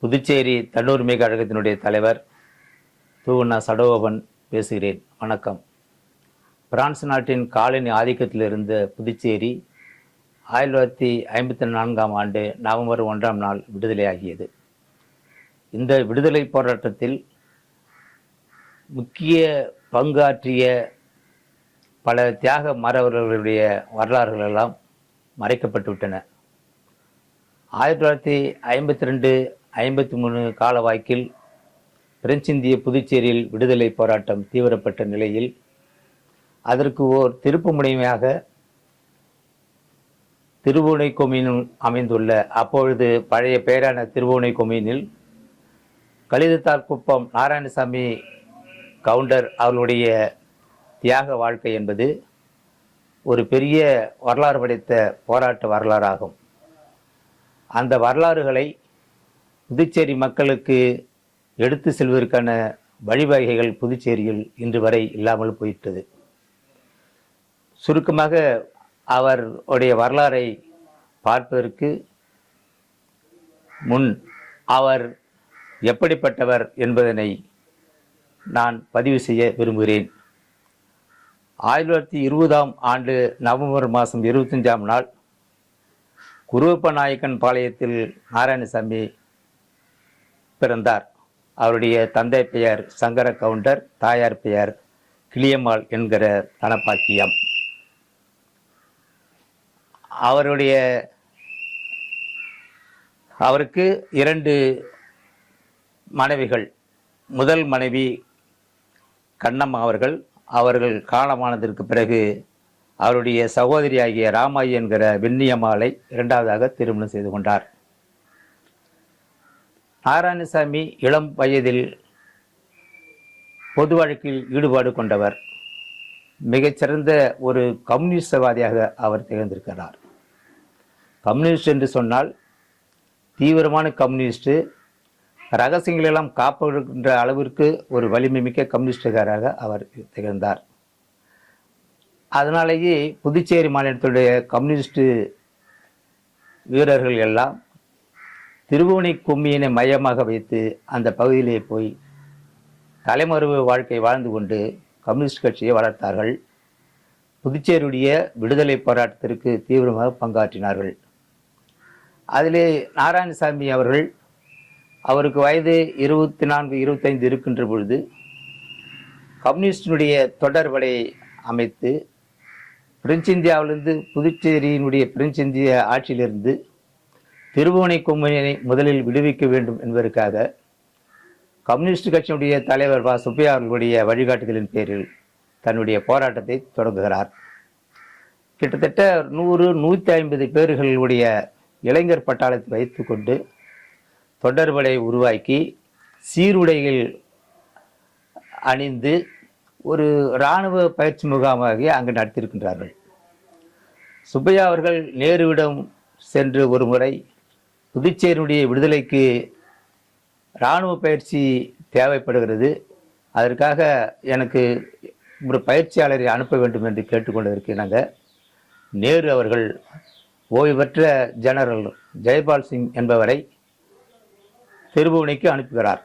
புதுச்சேரி தன்னுரிமை கழகத்தினுடைய தலைவர் தூவண்ணா சடகோபன் பேசுகிறேன். வணக்கம். பிரான்ஸ் நாட்டின் காலனி ஆதிக்கத்தில் இருந்த புதுச்சேரி 1954ஆம் ஆண்டு நவம்பர் 1ஆம் நாள் விடுதலையாகியது. இந்த விடுதலை போராட்டத்தில் முக்கிய பங்காற்றிய பல தியாக மறவர்களுடைய வரலாறுகள் எல்லாம் மறைக்கப்பட்டுவிட்டன. 1952-53 கால வாக்கில் பிரெஞ்சிந்திய புதுச்சேரியில் விடுதலை போராட்டம் தீவிரப்பட்ட நிலையில் அதற்கு ஓர் திருப்பு முனைமையாக திருபுவனை கொம்யூனில் அமைந்துள்ள அப்பொழுது பழைய பெயரான திருபுவனை கொம்யூனில் கலிதத்தார் குப்பம் நாராயணசாமி கவுண்டர் அவர்களுடைய தியாக வாழ்க்கை என்பது ஒரு பெரிய வரலாறு படைத்த போராட்ட வரலாறாகும். அந்த வரலாறுகளை புதுச்சேரி மக்களுக்கு எடுத்து செல்வதற்கான வழிவகைகள் புதுச்சேரியில் இன்று வரை இல்லாமல் போயிட்டது. சுருக்கமாக அவருடைய வரலாறை பார்ப்பதற்கு முன் அவர் எப்படிப்பட்டவர் என்பதனை நான் பதிவு செய்ய விரும்புகிறேன். 1920ஆம் ஆண்டு நவம்பர் மாதம் 25ஆம் நாள் குருவப்ப நாயக்கன் பாளையத்தில் நாராயணசாமி பிறந்தார். அவருடைய தந்தை பெயர் சங்கர கவுண்டர், தாயார் பெயர் கிளியம்மாள் என்கிற தனப்பாக்கியம். அவருக்கு 2 மனைவிகள். முதல் மனைவி கண்ணம்மா அவர்கள் காலமானதற்கு பிறகு அவருடைய சகோதரியாகிய ராமாயி என்கிற வெண்ணியம்மாளை 2வதாக திருமணம் செய்து கொண்டார். நாராயணசாமி இளம் வயதில் பொது வழக்கில் ஈடுபாடு கொண்டவர். மிகச்சிறந்த ஒரு கம்யூனிஸ்டவாதியாக அவர் திகழ்ந்திருக்கிறார். கம்யூனிஸ்ட் என்று சொன்னால் தீவிரமான கம்யூனிஸ்ட், ரகசியங்களெல்லாம் காப்புகின்ற அளவிற்கு ஒரு வலிமை மிக்க கம்யூனிஸ்டுகாராக அவர் திகழ்ந்தார். அதனாலேயே புதுச்சேரி மாநிலத்துடைய கம்யூனிஸ்ட் வீரர்கள் எல்லாம் திருபுவனை கொம்யூனை மையமாக வைத்து அந்த பகுதியிலே போய் தலைமறைவு வாழ்க்கை வாழ்ந்து கொண்டு கம்யூனிஸ்ட் கட்சியை வளர்த்தார்கள். புதுச்சேரியுடைய விடுதலை போராட்டத்திற்கு தீவிரமாக பங்காற்றினார்கள். அதிலே நாராயணசாமி அவருக்கு வயது 24-25 இருக்கின்ற பொழுது கம்யூனிஸ்டினுடைய தொடர்படை அமைத்து பிரெஞ்சு இந்தியாவிலிருந்து புதுச்சேரியினுடைய பிரெஞ்சு இந்திய ஆட்சியிலிருந்து திருபுவனை கொம்யூனை முதலில் விடுவிக்க வேண்டும் என்பதற்காக கம்யூனிஸ்ட் கட்சியினுடைய தலைவர் சுப்பையா அவர்களுடைய வழிகாட்டுதலின் பேரில் தன்னுடைய போராட்டத்தை தொடங்குகிறார். கிட்டத்தட்ட 100-150 பேர்களுடைய இளைஞர் பட்டாளத்தை வைத்துக்கொண்டு தொடர்படை உருவாக்கி சீருடைகள் அணிந்து ஒரு இராணுவ பயிற்சி முகாமாக அங்கு நடத்தியிருக்கின்றார்கள். சுப்பையா அவர்கள் நேருவிடம் சென்று ஒரு முறை புதுச்சேரியுடைய விடுதலைக்கு இராணுவ பயிற்சி தேவைப்படுகிறது, அதற்காக எனக்கு ஒரு பயிற்சியாளரை அனுப்ப வேண்டும் என்று கேட்டுக்கொண்டிருக்கிறாங்க. நேரு அவர்கள் ஓய்வு பெற்ற ஜெனரல் ஜெயபால் சிங் என்பவரை திருபுவனைக்கு அனுப்புகிறார்.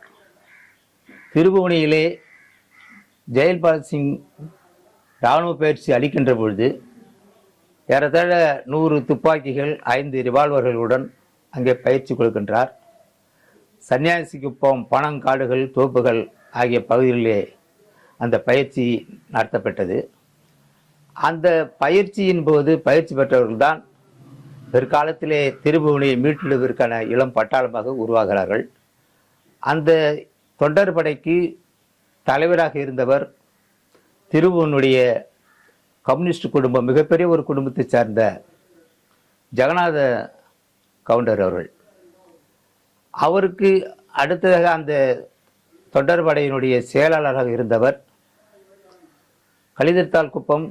திருபுவனையிலே ஜெயபால் சிங் இராணுவ பயிற்சி அளிக்கின்ற பொழுது ஏறத்தாழ 100 துப்பாக்கிகள் 5 ரிவால்வர்களுடன் அங்கே பயிற்சி கொடுக்கின்றார். சன்னியாசிக்குப்பம், பனங்காடுகள், தோப்புகள் ஆகிய பகுதிகளிலே அந்த பயிற்சி நடத்தப்பட்டது. அந்த பயிற்சியின் போது பயிற்சி பெற்றவர்கள்தான் பிற்காலத்திலே திருபுவனையை மீட்டெடுப்பதற்கான இளம் பட்டாளமாக உருவாகிறார்கள். அந்த தொண்டர் படைக்கு தலைவராக இருந்தவர் திருபுவனுடைய கம்யூனிஸ்ட் குடும்பம், மிகப்பெரிய ஒரு குடும்பத்தை சார்ந்த ஜெகநாத கவுண்டர் அவர்கள். அவருக்கு அடுத்ததாக அந்த தொண்டர் படையினுடைய செயலாளராக இருந்தவர் கலிதத்தால் குப்பம்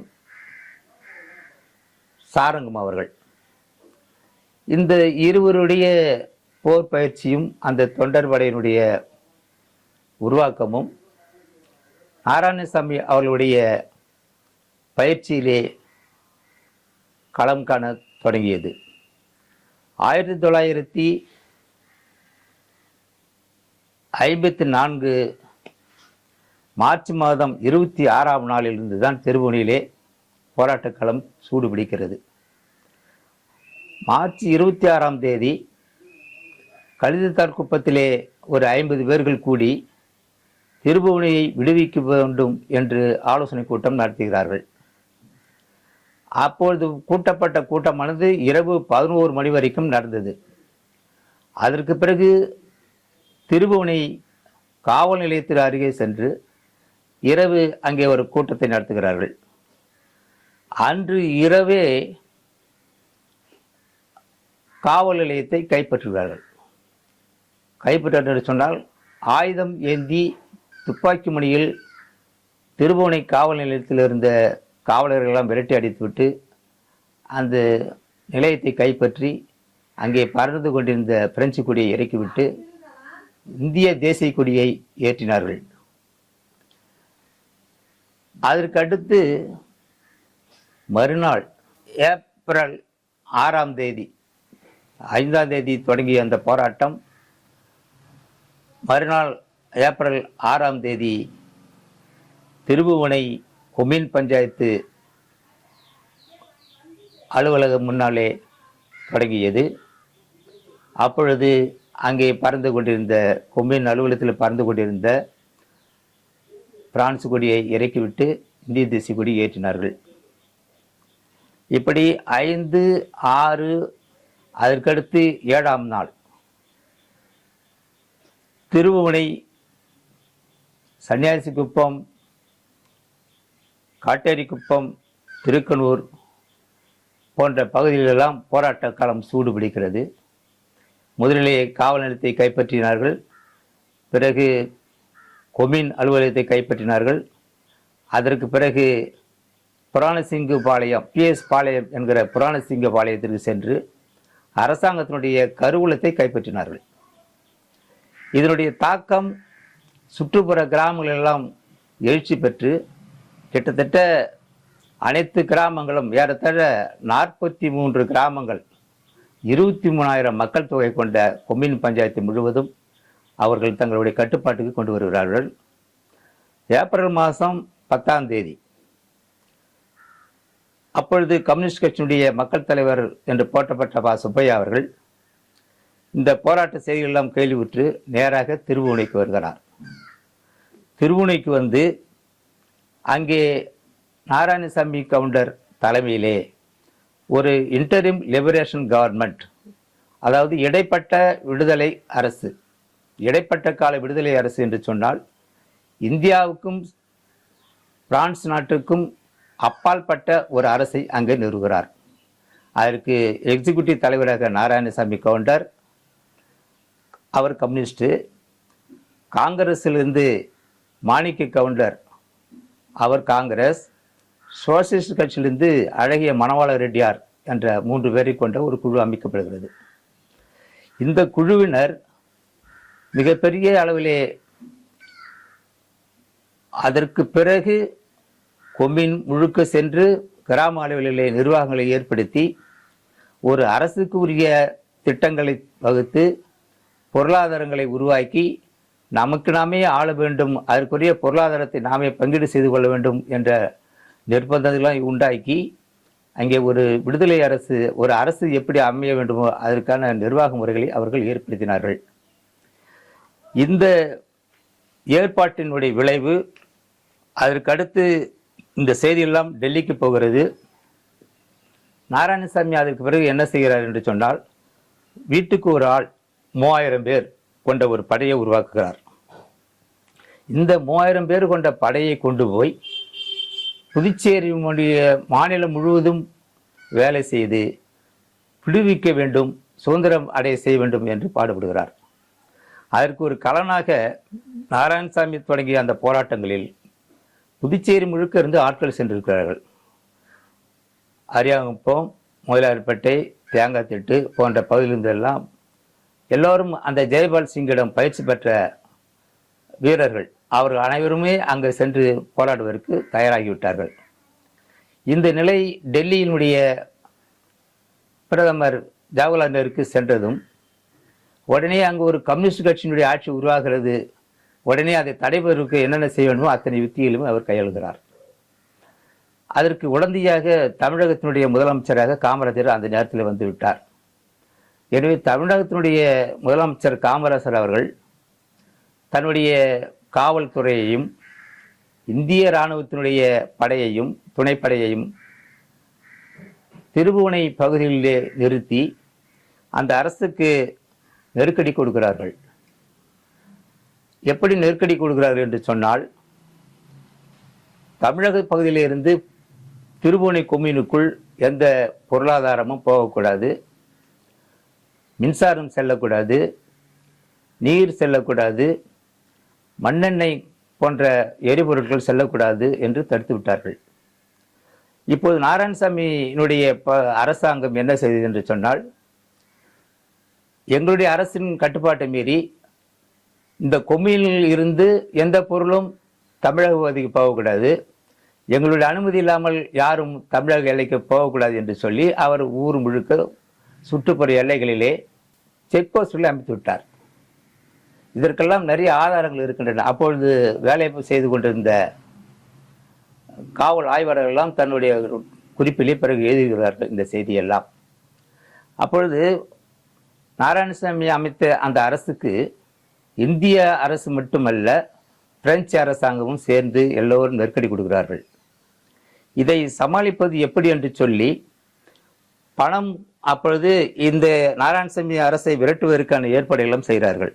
சாரங்கம் அவர்கள். இந்த இருவருடைய போர் பயிற்சியும் அந்த தொண்டர் படையினுடைய உருவாக்கமும் நாராயணசாமி அவர்களுடைய பயிற்சியிலே களம் காண தொடங்கியது. 1900 54 மார்ச் மாதம் 26ஆம் நாளிலிருந்து தான் திருபுவனையிலே போராட்டக்களம் சூடுபிடிக்கிறது. மார்ச் 26ஆம் தேதி கழுதைத்தார் குப்பத்திலே ஒரு 50 பேர்கள் கூடி திருபுவனையை விடுவிக்க வேண்டும் என்று ஆலோசனை கூட்டம் நடத்துகிறார்கள். அப்பொழுது கூட்டப்பட்ட கூட்டமானது இரவு 11 மணி வரைக்கும் நடந்தது. அதற்கு பிறகு திருபுவனை காவல் நிலையத்திற்கு அருகே சென்று இரவு அங்கே ஒரு கூட்டத்தை நடத்துகிறார்கள். அன்று இரவே காவல் நிலையத்தை கைப்பற்றுகிறார்கள். கைப்பற்ற சொன்னால் ஆயுதம் ஏந்தி துப்பாக்கி முனையில் திருபுவனை காவல் நிலையத்தில் இருந்த காவலர்களெல்லாம் விரட்டி அடித்துவிட்டு அந்த நிலையத்தை கைப்பற்றி அங்கே பறந்து கொண்டிருந்த பிரெஞ்சு கொடியை இறக்கிவிட்டு இந்திய தேசிய கொடியை ஏற்றினார்கள். அதற்கடுத்து மறுநாள் ஏப்ரல் 6ஆம் தேதி 5ஆம் தேதி தொடங்கிய அந்த போராட்டம் மறுநாள் ஏப்ரல் 6ஆம் தேதி திருபுவனை கொம்யூன் பஞ்சாயத்து அலுவலகம் முன்னாலே தொடங்கியது. அப்பொழுது அங்கே பறந்து கொண்டிருந்த கொம்யூன் அலுவலகத்தில் பறந்து கொண்டிருந்த பிரான்சு கொடியை இறக்கிவிட்டு இந்திய தேசிய கொடி ஏற்றினார்கள். இப்படி 5, 6 அதற்கடுத்து 7ஆம் நாள் திருபுவனை, சன்னியாசிக்குப்பம், காட்டேரிக்குப்பம், திருக்கனூர் போன்ற பகுதிகளெல்லாம் போராட்ட காலம் சூடுபிடிக்கிறது. முதலிலே காவல் நிலையத்தை கைப்பற்றினார்கள். பிறகு கொம்யூன் அலுவலகத்தை கைப்பற்றினார்கள். அதற்கு பிறகு புராணசிங்கு பாளையம், PS பாளையம் என்கிற புராணசிங்க பாளையத்திற்கு சென்று அரசாங்கத்தினுடைய கருவூலத்தை கைப்பற்றினார்கள். இதனுடைய தாக்கம் சுற்றுப்புற கிராமங்களெல்லாம் எழுச்சி பெற்று கிட்டத்தட்ட அனைத்து கிராமங்களும் ஏறத்தாழ 43 கிராமங்கள் 23,000 மக்கள் தொகை கொண்ட கொம்யூன் பஞ்சாயத்து முழுவதும் அவர்கள் தங்களுடைய கட்டுப்பாட்டுக்கு கொண்டு வருகிறார்கள். ஏப்ரல் மாதம் 10ஆம் தேதி அப்பொழுது கம்யூனிஸ்ட் கட்சியினுடைய மக்கள் தலைவர் என்று போற்றப்பட்ட சுப்பையா அவர்கள் இந்த போராட்ட செய்திகளெல்லாம் கேள்வியுற்று நேராக திருபுவனைக்கு வருகிறார். திருபுவனைக்கு வந்து அங்கே நாராயணசாமி கவுண்டர் தலைமையிலே ஒரு இன்டரிம் லிபரேஷன் கவர்மெண்ட், அதாவது இடைப்பட்ட விடுதலை அரசு, இடைப்பட்ட கால விடுதலை அரசு என்று சொன்னால் இந்தியாவுக்கும் பிரான்ஸ் நாட்டுக்கும் அப்பாற்பட்ட ஒரு அரசை அங்கே நிறுவுகிறார். அதற்கு எக்ஸிக்யூட்டிவ் தலைவராக நாராயணசாமி கவுண்டர், அவர் கம்யூனிஸ்ட். காங்கிரஸிலிருந்து மாணிக்க கவுண்டர், அவர் காங்கிரஸ். சோசியலிஸ்ட் கட்சியிலிருந்து அழகிய மணவாள ரெட்டியார் என்ற 3 பேரை கொண்ட ஒரு குழு அமைக்கப்படுகிறது. இந்த குழுவினர் மிகப்பெரிய அளவிலே அதற்கு பிறகு கொம்யூன் முழுக்க சென்று கிராம அளவிலே நிர்வாகங்களை ஏற்படுத்தி ஒரு அரசுக்கு உரிய திட்டங்களை வகுத்து பொருளாதாரங்களை உருவாக்கி நமக்கு நாமே ஆள வேண்டும், அதற்குரிய பொருளாதாரத்தை நாமே பங்கீடு செய்து கொள்ள வேண்டும் என்ற நிர்பந்தங்களை உண்டாக்கி அங்கே ஒரு விடுதலை அரசு, ஒரு அரசு எப்படி அமைய வேண்டுமோ அதற்கான நிர்வாக முறைகளை அவர்கள் ஏற்படுத்தினார்கள். இந்த ஏற்பாட்டினுடைய விளைவு, அதற்கடுத்து இந்த செய்தியெல்லாம் டெல்லிக்கு போகிறது. நாராயணசாமி அதற்கு பிறகு என்ன செய்கிறார் என்று சொன்னால், வீட்டுக்கு ஒரு ஆள் 3000 பேர் கொண்ட ஒரு படையை உருவாக்குகிறார். இந்த 3000 பேர் கொண்ட படையை கொண்டு போய் புதுச்சேரியினுடைய மாநிலம் முழுவதும் வேலை செய்து விடுவிக்க வேண்டும், சுதந்திரம் அடைய செய்ய வேண்டும் என்று பாடுபடுகிறார். அதற்கு ஒரு கலனாக நாராயணசாமி தொடங்கிய அந்த போராட்டங்களில் புதுச்சேரி முழுக்க இருந்து ஆட்கள் சென்றிருக்கிறார்கள். அரியாங்குப்பம், முதலியார்பேட்டை, தேங்காய்த்திட்டு போன்ற பகுதியிலிருந்தெல்லாம் எல்லோரும் அந்த ஜெயபால் சிங்கிடம் பயிற்சி பெற்ற வீரர்கள், அவர்கள் அனைவருமே அங்கு சென்று போராடுவதற்கு தயாராகிவிட்டார்கள். இந்த நிலை டெல்லியினுடைய பிரதமர் ஜவஹர்லால் நேருக்கு சென்றதும் உடனே அங்கு ஒரு கம்யூனிஸ்ட் கட்சியினுடைய ஆட்சி உருவாகிறது. உடனே அதை தடைபெறுவதற்கு என்னென்ன செய்ய வேண்டுமோ அத்தனை யுத்தியிலும் அவர் கையாளுகிறார். அதற்கு உடனடியாக தமிழகத்தினுடைய முதலமைச்சராக காமராஜர் அந்த நேரத்தில் வந்து விட்டார். எனவே தமிழகத்தினுடைய முதலமைச்சர் காமராஜர் அவர்கள் தன்னுடைய காவல்துறையையும் இந்திய இராணுவத்தினுடைய படையையும் துணைப்படையையும் திருபுவனை பகுதியிலே நிறுத்தி அந்த அரசுக்கு நெருக்கடி கொடுக்கிறார்கள். எப்படி நெருக்கடி கொடுக்கிறார்கள் என்று சொன்னால், தமிழக பகுதியிலிருந்து திருபுவனை கொம்யூனுக்குள் எந்த பொருளாதாரமும் போகக்கூடாது, மின்சாரம் செல்லக்கூடாது, நீர் செல்லக்கூடாது, மண்ணெண்ணெய் போன்ற எரிபொருட்கள் செல்லக்கூடாது என்று தடுத்து விட்டார்கள். இப்போது நாராயணசாமியினுடைய அரசாங்கம் என்ன செய்தது என்று சொன்னால், எங்களுடைய அரசின் கட்டுப்பாட்டை மீறி இந்த கொம்யூனில் இருந்து எந்த பொருளும் தமிழக பகுதிக்கு போகக்கூடாது, எங்களுடைய அனுமதி இல்லாமல் யாரும் தமிழக எல்லைக்கு போகக்கூடாது என்று சொல்லி அவர் ஊர் முழுக்க சுற்றுப்புற எல்லைகளிலே செக் போஸ்டுகளை அமைத்து விட்டார். இதற்கெல்லாம் நிறைய ஆதாரங்கள் இருக்கின்றன. அப்பொழுது வேலை செய்து கொண்டிருந்த காவல் ஆய்வாளர்கள் எல்லாம் தன்னுடைய குறிப்பிலே பிறகு எழுதுகிறார்கள் இந்த செய்தியெல்லாம். அப்பொழுது நாராயணசாமி அமைத்த அந்த அரசுக்கு இந்திய அரசு மட்டுமல்ல, பிரெஞ்சு அரசாங்கமும் சேர்ந்து எல்லோரும் நெருக்கடி கொடுக்கிறார்கள். இதை சமாளிப்பது எப்படி என்று சொல்லி பணம் அப்பொழுது இந்த நாராயணசாமி அரசை விரட்டுவதற்கான ஏற்பாடுகளும் செய்கிறார்கள்.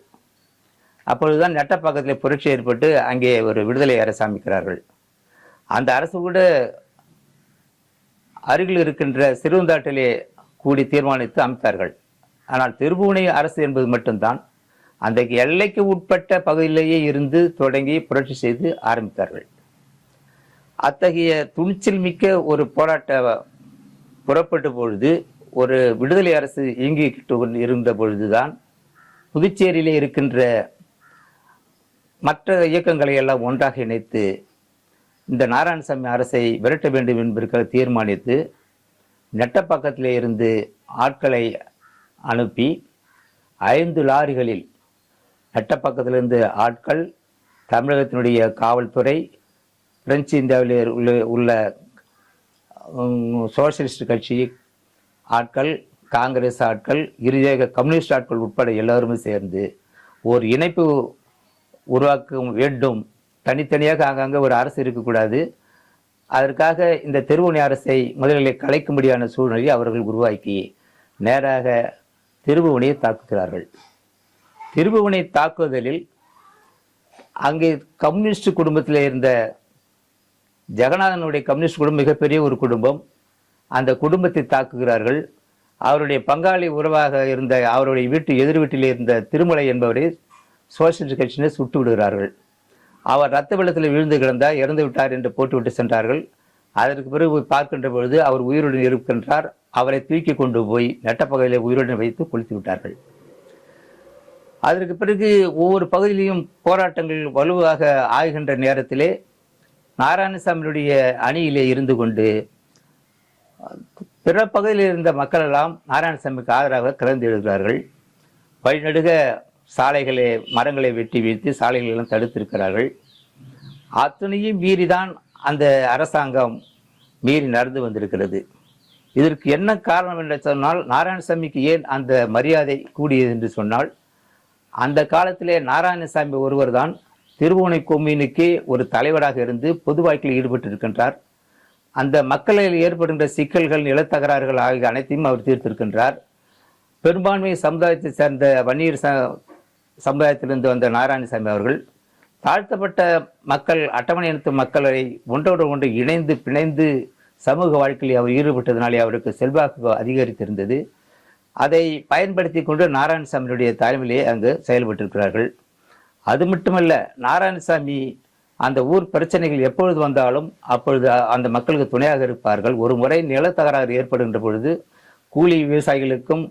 அப்பொழுதுதான் நெட்டப்பாக்கத்தில் புரட்சி ஏற்பட்டு அங்கே ஒரு விடுதலை அரசு அமைக்கிறார்கள். அந்த அரசு கூட அருகில் இருக்கின்ற சிறுவந்தாட்டிலே கூடி தீர்மானித்து அமைத்தார்கள். ஆனால் திருபுவனை அரசு என்பது மட்டும்தான் அந்த எல்லைக்கு உட்பட்ட பகுதியிலேயே இருந்து தொடங்கி புரட்சி செய்து ஆரம்பித்தார்கள். அத்தகைய துணிச்சல் மிக்க ஒரு போராட்ட புறப்பட்ட பொழுது, ஒரு விடுதலை அரசு இயங்கிக்கிட்டு இருந்த பொழுதுதான் புதுச்சேரியிலே இருக்கின்ற மற்ற இயக்கங்களை எல்லாம் ஒன்றாக இணைத்து இந்த நாராயணசாமி அரசை விரட்ட வேண்டும் என்பதற்காக தீர்மானித்து நெட்டப்பாக்கத்திலே இருந்து ஆட்களை அனுப்பி 5 லாரிகளில் நெட்டப்பாக்கத்திலிருந்து ஆட்கள், தமிழகத்தினுடைய காவல்துறை, பிரெஞ்சு இந்தியாவிலே உள்ள சோசியலிஸ்ட் கட்சி ஆட்கள், காங்கிரஸ் ஆட்கள், இறுதியாக கம்யூனிஸ்ட் ஆட்கள் உட்பட எல்லோருமே சேர்ந்து ஒரு இணைப்பு உருவாக்க வேண்டும். தனித்தனியாக ஆங்காங்க ஒரு அரசு இருக்கக்கூடாது. அதற்காக இந்த திருபுவனை அரசை முதலில் கலைக்கும்படியான சூழ்நிலையை அவர்கள் உருவாக்கி நேராக திருபுவனையை தாக்குகிறார்கள். திருபுவனை தாக்குதலில் அங்கே கம்யூனிஸ்ட் குடும்பத்தில் இருந்த ஜெகநாதனுடைய கம்யூனிஸ்ட் குடும்பம் மிகப்பெரிய ஒரு குடும்பம். அந்த குடும்பத்தை தாக்குகிறார்கள். அவருடைய பங்காளி உறவாக இருந்த அவருடைய எதிர் வீட்டில் இருந்த திருமலை என்பவரை சோசியலிஸ்ட் கட்சியினர் சுட்டு விடுகிறார்கள். அவர் இரத்த வெள்ளத்தில் விழுந்து கிடந்தார், இறந்து விட்டார் என்று போட்டுவிட்டு சென்றார்கள். அதற்கு பிறகு பார்க்கின்ற பொழுது அவர் உயிருடன் இருக்கின்றார். அவரை தூக்கி கொண்டு போய் நெட்டப்பகுதியில் உயிருடன் வைத்து கொளுத்து விட்டார்கள். அதற்கு பிறகு ஒவ்வொரு பகுதியிலையும் போராட்டங்கள் வலுவாக ஆகின்ற நேரத்திலே நாராயணசாமியுடைய அணியிலே இருந்து கொண்டு பிற பகுதியில் இருந்த மக்கள் எல்லாம் நாராயணசாமிக்கு ஆதரவாக கலந்து எழுதுகிறார்கள். வழிநடுக சாலைகளை மரங்களை வெட்டி வீழ்த்தி சாலைகளெல்லாம் தடுத்திருக்கிறார்கள். அத்தனையும் மீறிதான் அந்த அரசாங்கம் மீறி நடந்து வந்திருக்கிறது. இதற்கு என்ன காரணம் என்று சொன்னால், நாராயணசாமிக்கு ஏன் அந்த மரியாதை கூடியது என்று சொன்னால், அந்த காலத்திலே நாராயணசாமி ஒருவர் தான் திருபுவனை கொம்யூனுக்கே ஒரு தலைவராக இருந்து பொது வாழ்க்கையில் ஈடுபட்டிருக்கின்றார். அந்த மக்களில் ஏற்படுகின்ற சிக்கல்கள், நிலத்தகராறுகள் ஆகிய அனைத்தையும் அவர் தீர்த்திருக்கின்றார். பெரும்பான்மை சமுதாயத்தை சேர்ந்த வன்னியர் சமுதாயத்திலிருந்து வந்த நாராயணசாமி அவர்கள் தாழ்த்தப்பட்ட மக்கள், அட்டவணை இனத்து மக்களை ஒன்றோடு ஒன்று இணைந்து பிணைந்து சமூக வாழ்க்கையில் அவர் ஈடுபட்டதினாலே அவருக்கு செல்வாக்கு அதிகரித்திருந்தது. அதை பயன்படுத்தி கொண்டு நாராயணசாமியுடைய தலைமையிலே அங்கு செயல்பட்டிருக்கிறார்கள். அது மட்டுமல்ல, நாராயணசாமி அந்த ஊர் பிரச்சனைகள் எப்பொழுது வந்தாலும் அப்பொழுது அந்த மக்களுக்கு துணையாக இருப்பார்கள். ஒரு முறை நிலத்தகராறு ஏற்படுகின்ற பொழுது கூலி விவசாயிகளுக்கும்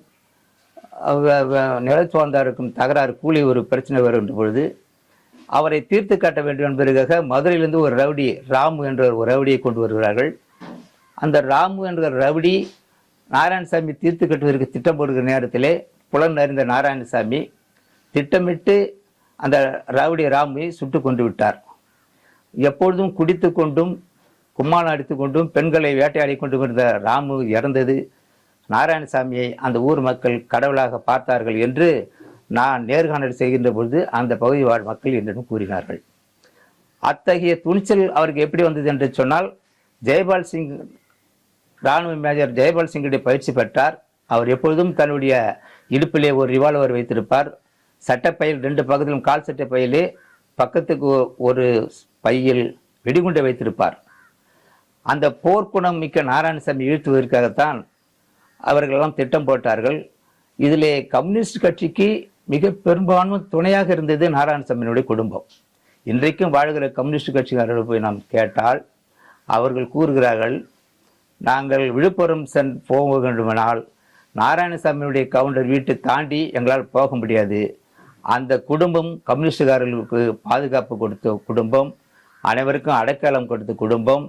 நிலச்சுவார்ந்தாருக்கும் தகராறு, கூலி ஒரு பிரச்சனை வருகின்ற பொழுது அவரை தீர்த்து காட்ட வேண்டும் என்பதற்காக மதுரையிலிருந்து ஒரு ரவுடி, ராமு என்ற ஒரு ரவுடியை கொண்டு வருகிறார்கள். அந்த ராமு என்ற ரவுடி நாராயணசாமி தீர்த்து கட்டுவதற்கு திட்டம் போடுகிற நேரத்திலே புலன் அறிந்த நாராயணசாமி திட்டமிட்டு அந்த ரவுடி ராமுவை சுட்டு கொண்டு விட்டார். எப்பொழுதும் குடித்து கொண்டும் கும்மாளம் அடித்து கொண்டும் பெண்களை வேட்டையாடி கொண்டு இருந்த ராமு இறந்தது நாராயணசாமியை அந்த ஊர் மக்கள் கடவுளாக பார்த்தார்கள் என்று நான் நேர்காணல் செய்கின்ற பொழுது அந்த பகுதி வாழ் மக்கள் என்னிடம் கூறினார்கள். அத்தகைய துணிச்சல் அவருக்கு எப்படி வந்தது என்று சொன்னால், ஜெயபால் சிங் இராணுவ மேஜர் ஜெயபால் சிங்குடைய பயிற்சி பெற்றார். அவர் எப்பொழுதும் தன்னுடைய இடுப்பிலே ஒரு ரிவால்வர் வைத்திருப்பார். சட்டப்பையில் 2 பக்கத்திலும் கால் சட்டை பையிலே பக்கத்துக்கு ஒரு பையில் வெடிகுண்டை வைத்திருப்பார். அந்த போர்க்குணம் மிக்க நாராயணசாமி வீழ்த்துவதற்காகத்தான் அவர்களெல்லாம் திட்டம் போட்டார்கள். இதிலே கம்யூனிஸ்ட் கட்சிக்கு மிக பெரும்பான்மை துணையாக இருந்தது நாராயணசாமியினுடைய குடும்பம். இன்றைக்கும் வாழ்கிற கம்யூனிஸ்ட் கட்சிக்காரர்கள் போய் நாம் கேட்டால் அவர்கள் கூறுகிறார்கள், நாங்கள் விழுப்புரம் போக வேண்டுமானால் நாராயணசாமியுடைய கவுண்டர் வீட்டை தாண்டி எங்களால் போக முடியாது. அந்த குடும்பம் கம்யூனிஸ்டுகாரர்களுக்கு பாதுகாப்பு கொடுத்த குடும்பம், அனைவருக்கும் அடைக்கலம் கொடுத்த குடும்பம்.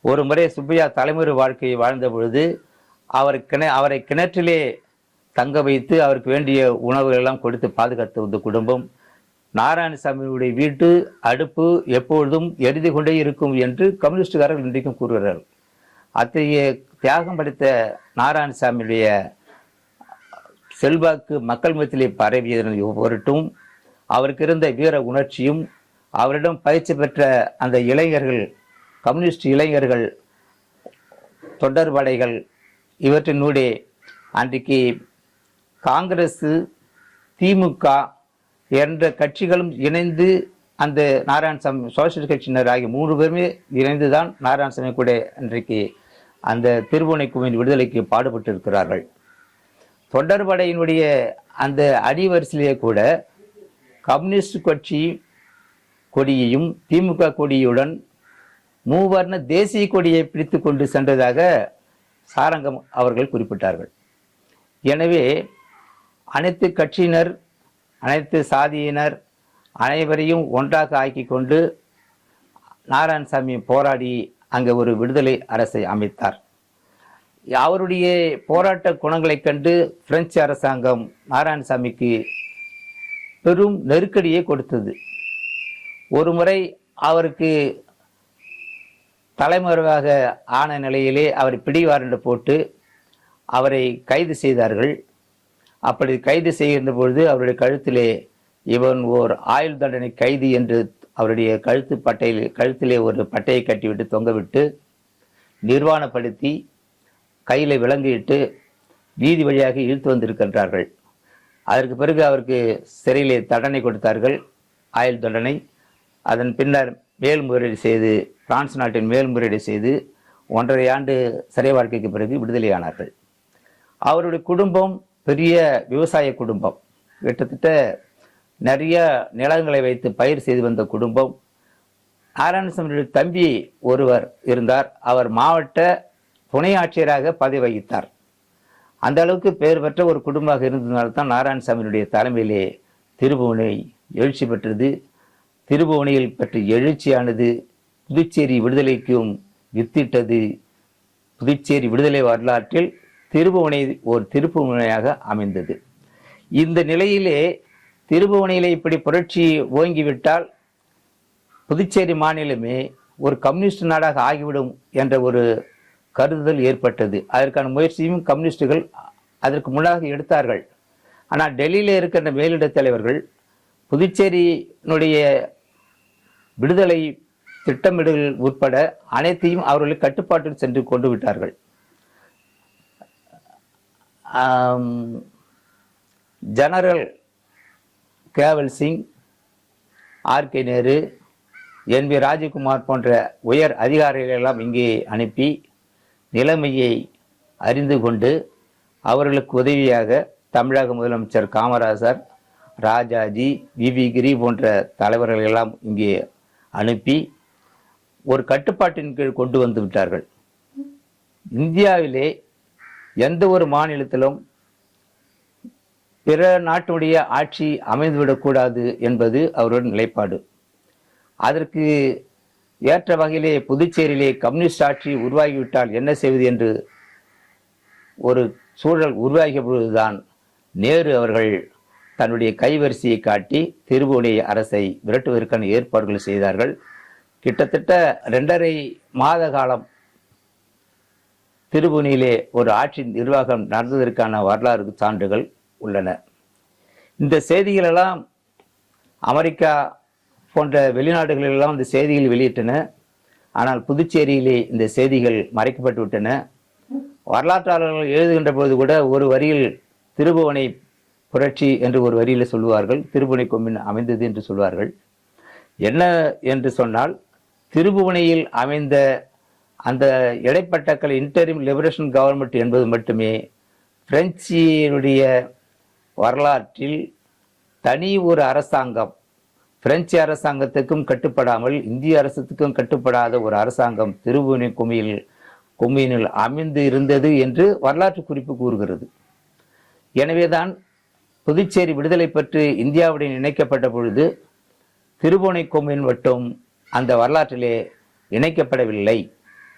ஒரு முறை சுப்பையா தலைமுறை வாழ்க்கையை வாழ்ந்த பொழுது அவரை கிணற்றிலே தங்க வைத்து அவருக்கு வேண்டிய உணவுகள் எல்லாம் கொடுத்து பாதுகாத்து வந்த குடும்பம். நாராயணசாமியுடைய வீட்டு அடுப்பு எப்பொழுதும் எரிந்து கொண்டே இருக்கும் என்று கம்யூனிஸ்டுகாரர்கள் இன்றைக்கும் கூறுகிறார்கள். அத்தகைய தியாகம் படைத்த நாராயணசாமியுடைய செல்வாக்கு மக்கள் மத்தியிலே பரவியதன் பொருட்டும் அவருக்கு இருந்த வீர உணர்ச்சியும் அவரிடம் பயிற்சி பெற்ற அந்த இளைஞர்கள், கம்யூனிஸ்ட் இளைஞர்கள், தொடர்படைகள் இவற்றினூடே அன்றைக்கு காங்கிரஸ், திமுக என்ற கட்சிகளும் இணைந்து அந்த நாராயணசாமி சோசியலிஸ்ட் கட்சியினர் ஆகிய 3 பேருமே இணைந்துதான் நாராயணசாமி கூட இன்றைக்கு அந்த திருப்புவனைக்குமின் விடுதலைக்கு பாடுபட்டு இருக்கிறார்கள். தொடர்படையினுடைய அந்த அடிவரிசையிலே கூட கம்யூனிஸ்ட் கட்சி கொடியையும் திமுக கொடியுடன் மூவர்ண தேசிய கொடியை பிடித்து கொண்டு சென்றதாக சாரங்கம் அவர்கள் குறிப்பிட்டார்கள். எனவே அனைத்து கட்சியினர், அனைத்து சாதியினர் அனைவரையும் ஒன்றாக ஆக்கி கொண்டு நாராயணசாமி போராடி அங்கே ஒரு விடுதலை அரசை அமைத்தார். அவருடைய போராட்ட குணங்களை கண்டு பிரெஞ்சு அரசாங்கம் நாராயணசாமிக்கு பெரும் நெருக்கடியை கொடுத்தது. ஒரு முறை அவருக்கு தலைமறைவாக ஆன நிலையிலே அவரை பிடிவாரண்டு போட்டு அவரை கைது செய்தார்கள். அப்படி கைது செய்கின்ற பொழுது அவருடைய கழுத்திலே இவன் ஓர் ஆயுள் தண்டனை கைதி என்று அவருடைய கழுத்திலே ஒரு பட்டையை கட்டிவிட்டு தொங்கவிட்டு நிர்வாணப்படுத்தி கையில் விலங்கிட்டு வீதி வழியாக இழுத்து வந்திருக்கின்றார்கள். அதற்கு பிறகு அவருக்கு சிறையிலே தண்டனை கொடுத்தார்கள், ஆயுள் தண்டனை. அதன் பின்னர் மேல்முறையீடு செய்து, பிரான்ஸ் நாட்டின் மேல்முறையீடு செய்து 1.5 ஆண்டு சிறை வாழ்க்கைக்கு பிறகு விடுதலையானார்கள். அவருடைய குடும்பம் பெரிய விவசாய குடும்பம், கிட்டத்தட்ட நிறைய நிலங்களை வைத்து பயிர் செய்து வந்த குடும்பம். நாராயணசாமியுடைய தம்பி ஒருவர் இருந்தார், அவர் மாவட்ட துணை ஆட்சியராக பதவி வகித்தார். அந்த அளவுக்கு பெயர் பெற்ற ஒரு குடும்பமாக இருந்ததுனால்தான் நாராயணசாமியுடைய தலைமையிலே திருப்புவனை எழுச்சி பெற்றது. திருப்புவனையில் பெற்ற எழுச்சியானது புதுச்சேரி விடுதலைக்கும் வித்திட்டது. புதுச்சேரி விடுதலை வரலாற்றில் திருப்புவனை ஒரு திருப்புவனையாக அமைந்தது. இந்த நிலையிலே திருப்புவனையிலே இப்படி புரட்சி ஓங்கிவிட்டால் புதுச்சேரி மாநிலமே ஒரு கம்யூனிஸ்ட் நாடாக ஆகிவிடும் என்ற ஒரு கருதுதல் ஏற்பட்டது. அதற்கான முயற்சியும் கம்யூனிஸ்டுகள் அதற்கு முன்னாக எடுத்தார்கள். ஆனால் டெல்லியில் இருக்கின்ற மேலிட தலைவர்கள் புதுச்சேரியினுடைய விடுதலை திட்டமிடல் உட்பட அனைத்தையும் அவர்களை கட்டுப்பாட்டில் சென்று கொண்டு விட்டார்கள். ஜெனரல் கேவல் சிங், ஆர்.கே. நேரு, என்.வி. ராஜகுமார் போன்ற உயர் அதிகாரிகள் எல்லாம் இங்கே அனுப்பி நிலைமையை அறிந்து கொண்டு அவர்களுக்கு உதவியாக தமிழக முதலமைச்சர் காமராஜர், ராஜாஜி, வி.வி. கிரி போன்ற தலைவர்கள் எல்லாம் இங்கே அனுப்பி ஒரு கட்டுப்பாட்டின் கீழ் கொண்டு வந்து விட்டார்கள். இந்தியாவிலே எந்த ஒரு மாநிலத்திலும் பிற நாட்டுடைய ஆட்சி அமைந்துவிடக்கூடாது என்பது அவருடைய நிலைப்பாடு. அதற்கு ஏற்ற வகையிலே புதுச்சேரியிலே கம்யூனிஸ்ட் ஆட்சி உருவாகிவிட்டால் என்ன செய்வது என்று ஒரு சூழல் உருவாகிய பொழுதுதான் நேரு அவர்கள் தன்னுடைய கைவரிசையை காட்டி திருபுவனை அரசை விரட்டுவதற்கான ஏற்பாடுகள் செய்தார்கள். கிட்டத்தட்ட 2.5 மாத காலம் திருபுவனியிலே ஒரு ஆட்சி நிர்வாகம் நடந்ததற்கான வரலாறு சான்றுகள் உள்ளன. இந்த செய்திகளெல்லாம் அமெரிக்கா போன்ற வெளிநாடுகளெல்லாம் இந்த செய்திகள் வெளியிட்டன. ஆனால் புதுச்சேரியிலே இந்த செய்திகள் மறைக்கப்பட்டு விட்டன. வரலாற்றாளர்கள் எழுதுகின்ற பொழுது கூட ஒரு வரியில் திருபுவனை புரட்சி என்று ஒரு வரியில் சொல்லுவார்கள், திருபுவனை கொம்பின் அமைந்தது என்று சொல்வார்கள். என்ன என்று சொன்னால், திருபுவனையில் அமைந்த அந்த இடைப்பட்ட இன்டரிம் லிபரேஷன் கவர்மெண்ட் என்பது மட்டுமே பிரெஞ்சினுடைய வரலாற்றில் தனி ஒரு அரசாங்கம், பிரெஞ்சு அரசாங்கத்துக்கும் கட்டுப்படாமல் இந்திய அரசுக்கும் கட்டுப்படாத ஒரு அரசாங்கம் திருபுவனை கொம்யூனில் அமைந்து இருந்தது என்று வரலாற்று குறிப்பு கூறுகிறது. எனவேதான் புதுச்சேரி விடுதலை பெற்று இந்தியாவுடன் இணைக்கப்பட்ட பொழுது திருபுவனை கொம்யூன் மட்டும் அந்த வரலாற்றிலே இணைக்கப்படவில்லை.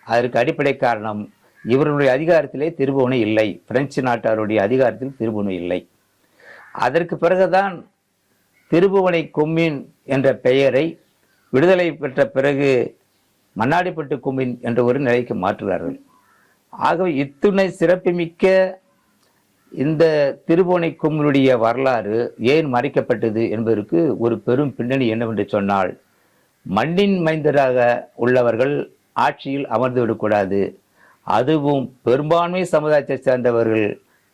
அதற்கு அடிப்படை காரணம், இவருடைய அதிகாரத்திலே திருபுவனை இல்லை, பிரெஞ்சு நாட்டாருடைய அதிகாரத்தில் திருபுவனை இல்லை. அதற்கு பிறகுதான் திருபுவனை கொம்யூன் என்ற பெயரை விடுதலை பெற்ற பிறகு மண்ணாடிப்பட்டு கொம்யூன் என்ற ஒரு நிலைக்கு மாற்றுகிறார்கள். ஆகவே இத்துணை சிறப்புமிக்க இந்த திருபுவனை கொம்யூனுடைய வரலாறு ஏன் மறைக்கப்பட்டது என்பதற்கு ஒரு பெரும் பின்னணி என்னவென்று சொன்னால், மண்ணின் மைந்தராக உள்ளவர்கள் ஆட்சியில் அமர்ந்து விடக்கூடாது, அதுவும் பெரும்பான்மை சமுதாயத்தை சேர்ந்தவர்கள்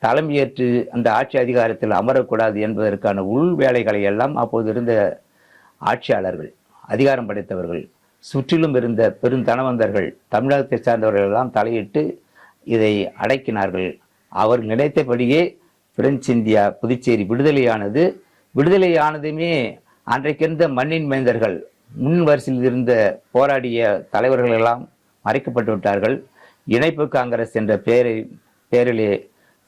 தலைமையேற்று அந்த ஆட்சி அதிகாரத்தில் அமரக்கூடாது என்பதற்கான உள் வேலைகளை எல்லாம் அப்போது இருந்த ஆட்சியாளர்கள், அதிகாரம் படைத்தவர்கள், சுற்றிலும் இருந்த பெருந்தனவந்தர்கள், தமிழகத்தை சார்ந்தவர்கள் எல்லாம் தலையிட்டு இதை அடக்கினார்கள். அவர்கள் நினைத்தபடியே பிரெஞ்சு இந்தியா புதுச்சேரி விடுதலையானது. விடுதலையானதுமே அன்றைக்கிருந்த மண்ணின் மைந்தர்கள், முன் வரிசையில் இருந்த போராடிய தலைவர்கள் எல்லாம் மறைக்கப்பட்டு விட்டார்கள். இணைப்பு காங்கிரஸ் என்ற பெயரிலே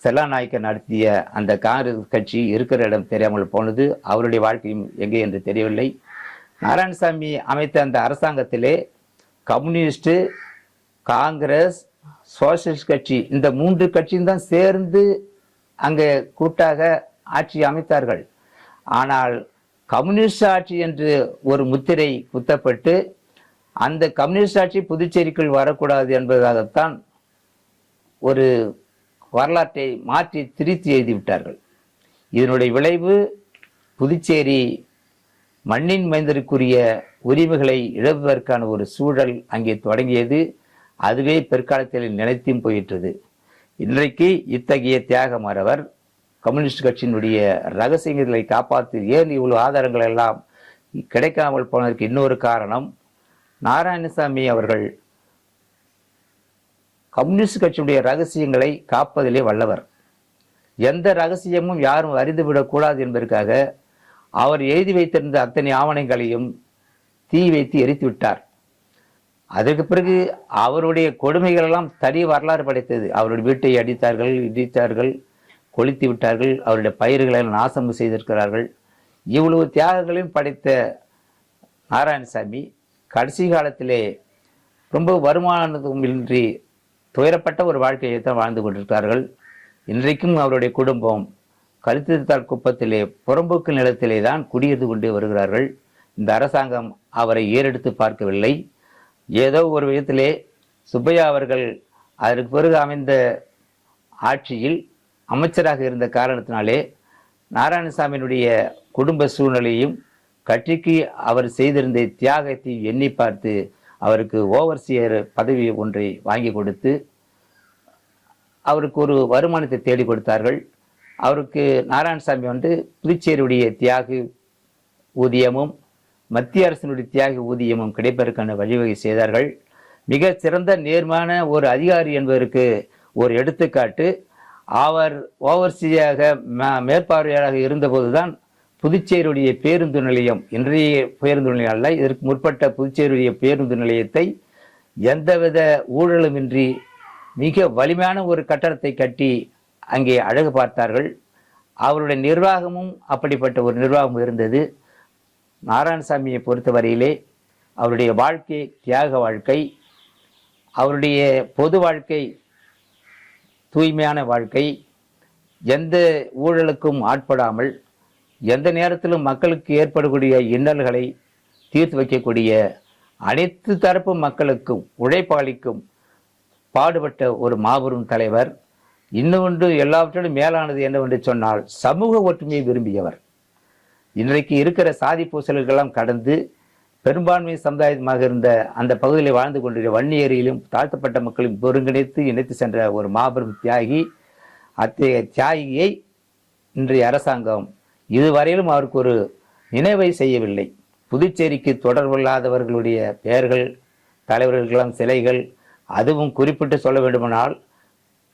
செல்லாநாயக்கர் நடத்திய அந்த காங்கிரஸ் கட்சி இருக்கிற இடம் தெரியாமல் போனது. அவருடைய வாழ்க்கையும் எங்கே என்று தெரியவில்லை. நாராயணசாமி அமைத்த அந்த அரசாங்கத்திலே கம்யூனிஸ்ட், காங்கிரஸ், சோசியலிஸ்ட் கட்சி, இந்த 3 கட்சியும் தான் சேர்ந்து அங்கே கூட்டாக ஆட்சி அமைத்தார்கள். ஆனால் கம்யூனிஸ்ட் ஆட்சி என்று ஒரு முத்திரை குத்தப்பட்டு அந்த கம்யூனிஸ்ட் ஆட்சி புதுச்சேரிக்குள் வரக்கூடாது என்பதாகத்தான் ஒரு வரலாற்றை மாற்றி திரித்து எழுதிவிட்டார்கள். இதனுடைய விளைவு புதுச்சேரி மண்ணின் மைந்தருக்குரிய உரிமைகளை இழப்பதற்கான ஒரு சூழல் அங்கே தொடங்கியது. அதுவே பிற்காலத்தில் நினைத்தும் போயிற்றது. இன்றைக்கு இத்தகைய தியாகமறவர் கம்யூனிஸ்ட் கட்சியினுடைய ரகசியங்களை காப்பாற்றி ஏன் இவ்வளவு ஆதாரங்கள் எல்லாம் கிடைக்காமல் போனதற்கு இன்னொரு காரணம், நாராயணசாமி அவர்கள் கம்யூனிஸ்ட் கட்சியுடைய ரகசியங்களை காப்பதிலே வல்லவர். எந்த ரகசியமும் யாரும் அறிந்துவிடக்கூடாது என்பதற்காக அவர் எழுதி வைத்திருந்த அத்தனை ஆவணங்களையும் தீ வைத்து எரித்து விட்டார். அதற்கு பிறகு அவருடைய கொடுமைகள் எல்லாம் தனி வரலாறு படைத்தது. அவருடைய வீட்டை அடித்தார்கள், இடித்தார்கள், கொளுத்தி விட்டார்கள், அவருடைய பயிர்களை நாசம் செய்திருக்கிறார்கள். இவ்வளவு தியாகங்களையும் படைத்த நாராயணசாமி கடைசி காலத்திலே ரொம்ப வருமானமின்றி துயரப்பட்ட ஒரு வாழ்க்கையை தான் வாழ்ந்து கொண்டிருக்கிறார்கள். இன்றைக்கும் அவருடைய குடும்பம் கழுத்துத்தாள் குப்பத்திலே புறம்போக்கு நிலத்திலே தான் குடியிருந்து கொண்டு வருகிறார்கள். இந்த அரசாங்கம் அவரை ஏறெடுத்து பார்க்கவில்லை. ஏதோ ஒரு விதத்திலே சுப்பையா அவர்கள் அதற்கு பிறகு அமைந்த ஆட்சியில் அமைச்சராக இருந்த காரணத்தினாலே நாராயணசாமியினுடைய குடும்ப சூழ்நிலையும் கட்சிக்கு அவர் செய்திருந்த தியாகத்தை எண்ணி பார்த்து அவருக்கு ஓவர்சியர் பதவி ஒன்றை வாங்கி கொடுத்து அவருக்கு ஒரு வருமானத்தை தேடி கொடுத்தார்கள். அவருக்கு நாராயணசாமி புதுச்சேரியுடைய தியாக ஊதியமும் மத்திய அரசினுடைய தியாக ஊதியமும் கிடைப்பதற்கான வழிவகை செய்தார்கள். மிக சிறந்த நேர்மையான ஒரு அதிகாரி என்பதற்கு ஒரு எடுத்துக்காட்டு, அவர் ஓவர்சியாக மேற்பார்வையாளராக இருந்தபோதுதான் புதுச்சேரியுடைய பேருந்து நிலையம், இன்றைய பேருந்து நிலையம் அல்ல, இதற்கு முற்பட்ட புதுச்சேரியுடைய பேருந்து நிலையத்தை எந்தவித ஊழலுமின்றி மிக வலிமையான ஒரு கட்டடத்தை கட்டி அங்கே அழகு பார்த்தார்கள். அவருடைய நிர்வாகமும் அப்படிப்பட்ட ஒரு நிர்வாகம் இருந்தது. நாராயணசாமியை பொறுத்தவரையிலே அவருடைய வாழ்க்கை தியாக வாழ்க்கை, அவருடைய பொது வாழ்க்கை தூய்மையான வாழ்க்கை, எந்த ஊழலுக்கும் ஆட்படாமல் எந்த நேரத்திலும் மக்களுக்கு ஏற்படக்கூடிய இன்னல்களை தீர்த்து வைக்கக்கூடிய அனைத்து தரப்பு மக்களுக்கும் உழைப்பாளிக்கும் பாடுபட்ட ஒரு மாபெரும் தலைவர். இன்னொன்று எல்லாவற்றிலும் மேலானது என்னவென்று சொன்னால் சமூக ஒற்றுமையை விரும்பியவர். இன்றைக்கு இருக்கிற சாதி பூசல்களெல்லாம் கடந்து பெரும்பான்மை சமுதாயமாக இருந்த அந்த பகுதியில் வாழ்ந்து கொண்டிருக்கிற வன்னியரிலும் தாழ்த்தப்பட்ட மக்களையும் ஒருங்கிணைத்து இணைத்து சென்ற ஒரு மாபெரும் தியாகி. அத்தகைய தியாகியை இன்றைய அரசாங்கம் இதுவரையிலும் அவருக்கு ஒரு நினைவை செய்யவில்லை. புதுச்சேரிக்கு தொடர்பில்லாதவர்களுடைய பெயர்கள், தலைவர்களுக்கெல்லாம் சிலைகள், அதுவும் குறிப்பிட்டு சொல்ல வேண்டுமானால்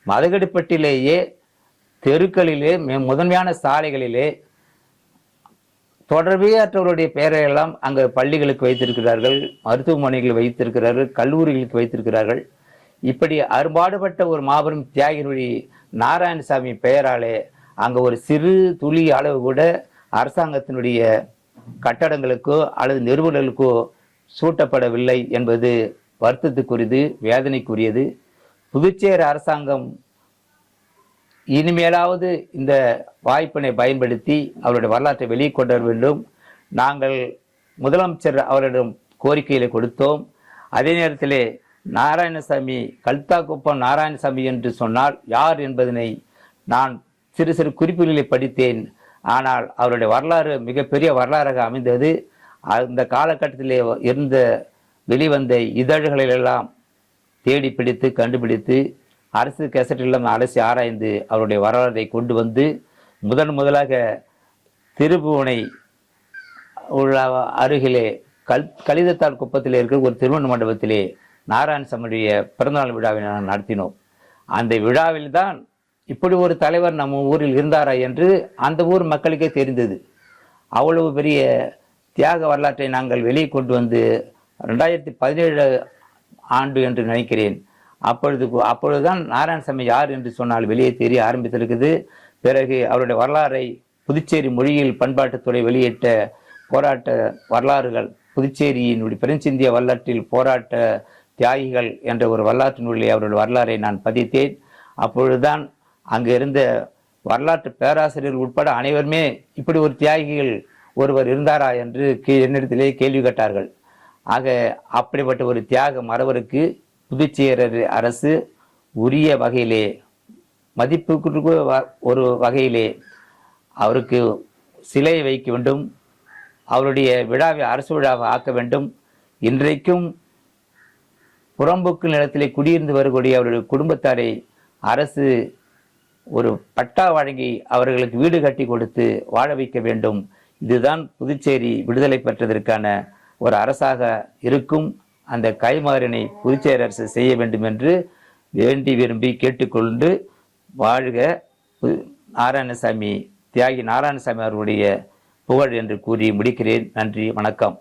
மதகடிப்பட்டிலேயே தெருக்களிலே முதன்மையான சாலைகளிலே தொடர்பேற்றவருடைய பெயரை எல்லாம் அங்கே பள்ளிகளுக்கு வைத்திருக்கிறார்கள், மருத்துவமனைகள் வைத்திருக்கிறார்கள், கல்லூரிகளுக்கு வைத்திருக்கிறார்கள். இப்படி அரும்பாடுபட்ட ஒரு மாபெரும் தியாகினுடைய நாராயணசாமி பெயராலே அங்கே ஒரு சிறு துளி அளவு கூட அரசாங்கத்தினுடைய கட்டடங்களுக்கோ அல்லது நிறுவனங்களுக்கோ சூட்டப்படவில்லை என்பது வருத்தத்துக்குரியது, வேதனைக்குரியது. புதுச்சேரி அரசாங்கம் இனிமேலாவது இந்த வாய்ப்பினை பயன்படுத்தி அவருடைய வரலாற்றை வெளியே கொண்டு வர வேண்டும். நாங்கள் முதலமைச்சர் அவரிடம் கோரிக்கைகளை கொடுத்தோம். அதே நேரத்திலே நாராயணசாமி, கல்தாக்குப்பம் நாராயணசாமி என்று சொன்னால் யார் என்பதனை நான் சிறு சிறு குறிப்புகளை படித்தேன். ஆனால் அவருடைய வரலாறு மிகப்பெரிய வரலாறாக அமைந்தது. அந்த காலகட்டத்திலே இருந்த வெளிவந்த இதழ்களிலெல்லாம் தேடி பிடித்து கண்டுபிடித்து அரசு கேசட்டிலும் அலசி ஆராய்ந்து அவருடைய வரலாறை கொண்டு வந்து முதலாக திருப்புவனை உள்ள அருகிலே கலிதத்தால் குப்பத்தில் இருக்கிற ஒரு திருமண மண்டபத்திலே நாராயணசாமியுடைய பிறந்தநாள் விழாவை நாம் நடத்தினோம். அந்த விழாவில் தான் இப்படி ஒரு தலைவர் நம்ம ஊரில் இருந்தாரா என்று அந்த ஊர் மக்களுக்கே தெரிந்தது. அவ்வளவு பெரிய தியாக வரலாற்றை நாங்கள் வெளியே கொண்டு வந்து 2017 ஆண்டு என்று நினைக்கிறேன். அப்பொழுதுதான் நாராயணசாமி யார் என்று சொன்னால் வெளியே தெரிய ஆரம்பித்திருக்குது. பிறகு அவருடைய வரலாறை புதுச்சேரி மொழியில் பண்பாட்டுத்துறை வெளியிட்ட போராட்ட வரலாறுகள், புதுச்சேரியினுடைய பிரெஞ்சிந்திய வரலாற்றில் போராட்ட தியாகிகள் என்ற ஒரு வரலாற்று நூலில் அவருடைய வரலாறை நான் பதித்தேன். அப்பொழுதுதான் அங்கு இருந்த வரலாற்று பேராசிரியர்கள் உட்பட அனைவருமே இப்படி ஒரு தியாகிகள் ஒருவர் இருந்தாரா என்று என்னிடத்திலே கேள்வி கேட்டார்கள். ஆக அப்படிப்பட்ட ஒரு தியாக மறவருக்கு புதுச்சேரி அரசு உரிய வகையிலே மதிப்புக்கு ஒரு வகையிலே அவருக்கு சிலை வைக்க வேண்டும். அவருடைய விழாவை அரசு விழாவை ஆக்க வேண்டும். இன்றைக்கும் புறம்போக்கு நிலத்திலே குடியிருந்து வரக்கூடிய அவருடைய குடும்பத்தாரை அரசு ஒரு பட்டா வழங்கி அவர்களுக்கு வீடு கட்டி கொடுத்து வாழ வைக்க வேண்டும். இதுதான் புதுச்சேரி விடுதலை பெற்றதற்கான ஒரு அரசாக இருக்கும். அந்த கைமாறினை புதுச்சேரி அரசு செய்ய வேண்டும் என்று வேண்டி விரும்பி கேட்டுக்கொண்டு வாழ்க நாராயணசாமி, தியாகி நாராயணசாமி அவர்களுடைய புகழ் என்று கூறி முடிக்கிறேன். நன்றி, வணக்கம்.